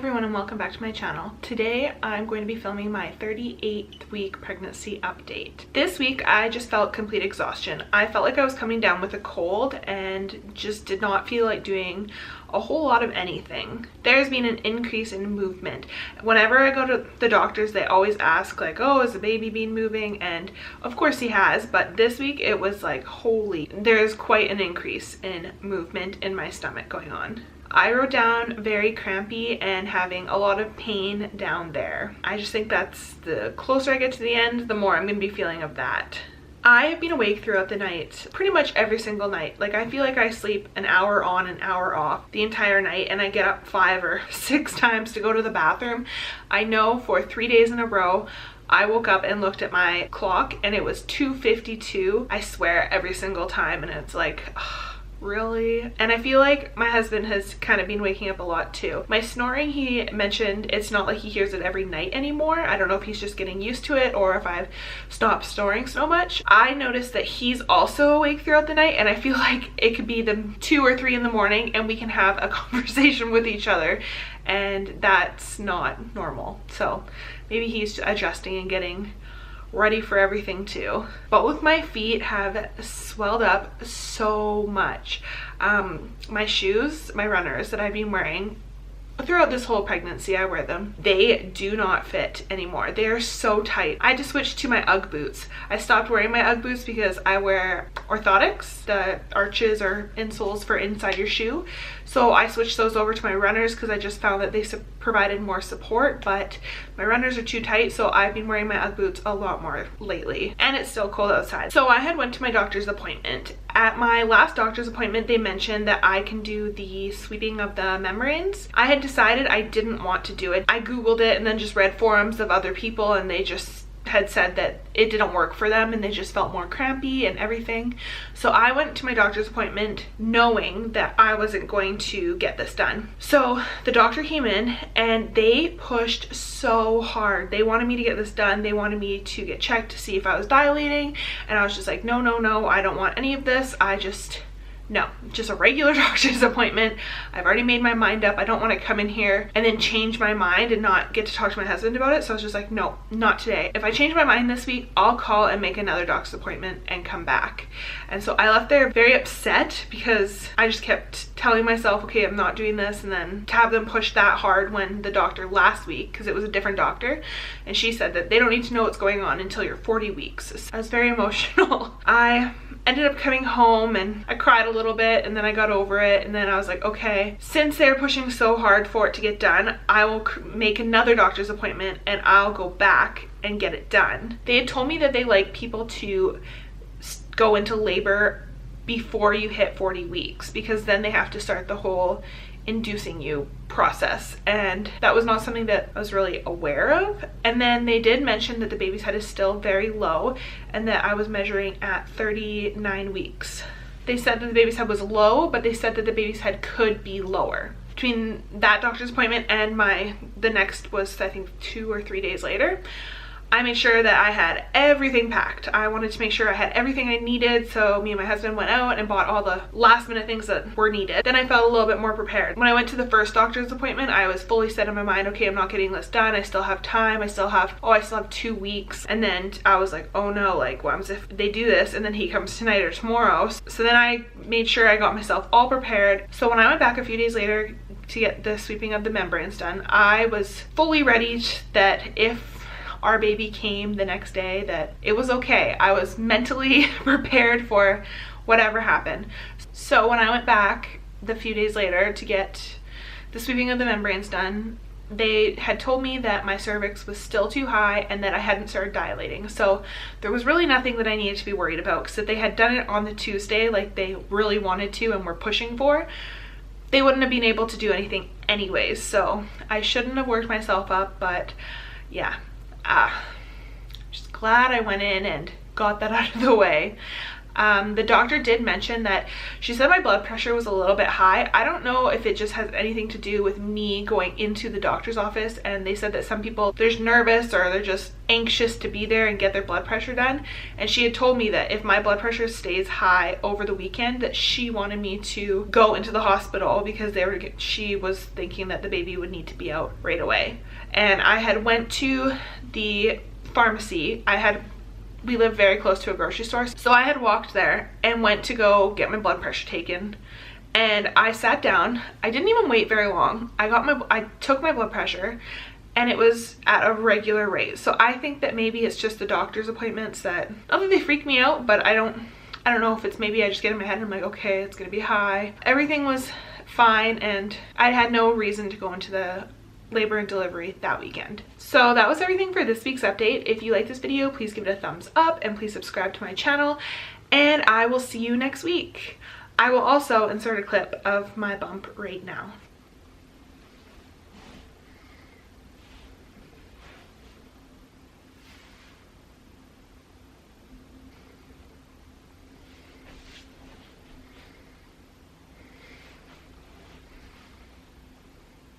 everyone and welcome back to my channel. Today I'm going to be filming my 38th week pregnancy update. This week I just felt complete exhaustion. I felt like I was coming down with a cold and just did not feel like doing a whole lot of anything. There's been an increase in movement. Whenever I go to the doctors, they always ask like, oh, has the baby been moving? And of course he has, but this week it was like, holy, there's quite an increase in movement in my stomach going on. I wrote down very crampy and having a lot of pain down there. I just think that's the closer I get to the end, the more I'm gonna be feeling of that. I have been awake throughout the night, pretty much every single night. Like I feel like I sleep an hour on, an hour off the entire night, and I get up 5 or 6 times to go to the bathroom. I know for 3 days in a row, I woke up and looked at my clock and it was 2:52. I swear every single time, and it's like, ugh. Really? And I feel like my husband has kind of been waking up a lot too. My snoring, he mentioned it's not like he hears it every night anymore. I don't know if he's just getting used to it or if I've stopped snoring so much. I noticed that he's also awake throughout the night, and I feel like it could be the 2 or 3 in the morning and we can have a conversation with each other, and that's not normal. So maybe he's adjusting and getting ready for everything too. Both my feet have swelled up so much. My shoes, my runners that I've been wearing throughout this whole pregnancy, I wear them, they do not fit anymore. They are so tight. I had to switch to my UGG boots. I stopped wearing my UGG boots because I wear orthotics, the arches or insoles for inside your shoe. So I switched those over to my runners because I just found that they provided more support, but my runners are too tight, so I've been wearing my UGG boots a lot more lately. And it's still cold outside. So I had went to my doctor's appointment. At my last doctor's appointment, they mentioned that I can do the sweeping of the membranes. I had decided I didn't want to do it. I googled it and then just read forums of other people, and they just had said that it didn't work for them and they just felt more crampy and everything. So I went to my doctor's appointment knowing that I wasn't going to get this done. So the doctor came in and they pushed so hard. They wanted me to get this done. They wanted me to get checked to see if I was dilating, and I was just like, no, I don't want any of this. No, just a regular doctor's appointment. I've already made my mind up. I don't want to come in here and then change my mind and not get to talk to my husband about it. So I was just like, no, not today. If I change my mind this week, I'll call and make another doctor's appointment and come back. And so I left there very upset because I just kept telling myself, okay, I'm not doing this. And then to have them push that hard when the doctor last week, because it was a different doctor, and she said that they don't need to know what's going on until you're 40 weeks. So I was very emotional. I ended up coming home and I cried a little bit, and then I got over it, and then I was like, okay, since they're pushing so hard for it to get done, I will make another doctor's appointment and I'll go back and get it done. They had told me that they like people to go into labor before you hit 40 weeks because then they have to start the whole inducing you process, and that was not something that I was really aware of. And then they did mention that the baby's head is still very low and that I was measuring at 39 weeks. They said that the baby's head was low, but they said that the baby's head could be lower. Between that doctor's appointment and the next was, I think, 2 or 3 days later, I made sure that I had everything packed. I wanted to make sure I had everything I needed, so me and my husband went out and bought all the last minute things that were needed. Then I felt a little bit more prepared. When I went to the first doctor's appointment, I was fully set in my mind, okay, I'm not getting this done. I still have time. I still have 2 weeks. And then I was like, oh no, like what happens if they do this and then he comes tonight or tomorrow? So then I made sure I got myself all prepared. So when I went back a few days later to get the sweeping of the membranes done, I was fully ready that if our baby came the next day, that it was okay. I was mentally prepared for whatever happened. So when I went back the few days later to get the sweeping of the membranes done, they had told me that my cervix was still too high and that I hadn't started dilating. So there was really nothing that I needed to be worried about, because if they had done it on the Tuesday like they really wanted to and were pushing for, they wouldn't have been able to do anything anyways. So I shouldn't have worked myself up, but yeah. Just glad I went in and got that out of the way. The doctor did mention that she said my blood pressure was a little bit high. I don't know if it just has anything to do with me going into the doctor's office, and they said that some people, they're nervous or they're just anxious to be there and get their blood pressure done. And she had told me that if my blood pressure stays high over the weekend, that she wanted me to go into the hospital because she was thinking that the baby would need to be out right away. And I had went to the pharmacy. We live very close to a grocery store, so I had walked there and went to go get my blood pressure taken, and I sat down. I didn't even wait very long. I took my blood pressure and it was at a regular rate. So I think that maybe it's just the doctor's appointments that, not that they freak me out, but I don't know if it's maybe I just get in my head and I'm like, okay, it's gonna be high. Everything was fine and I had no reason to go into the labor and delivery that weekend. So that was everything for this week's update. If you like this video, please give it a thumbs up and please subscribe to my channel, and I will see you next week. I will also insert a clip of my bump right now.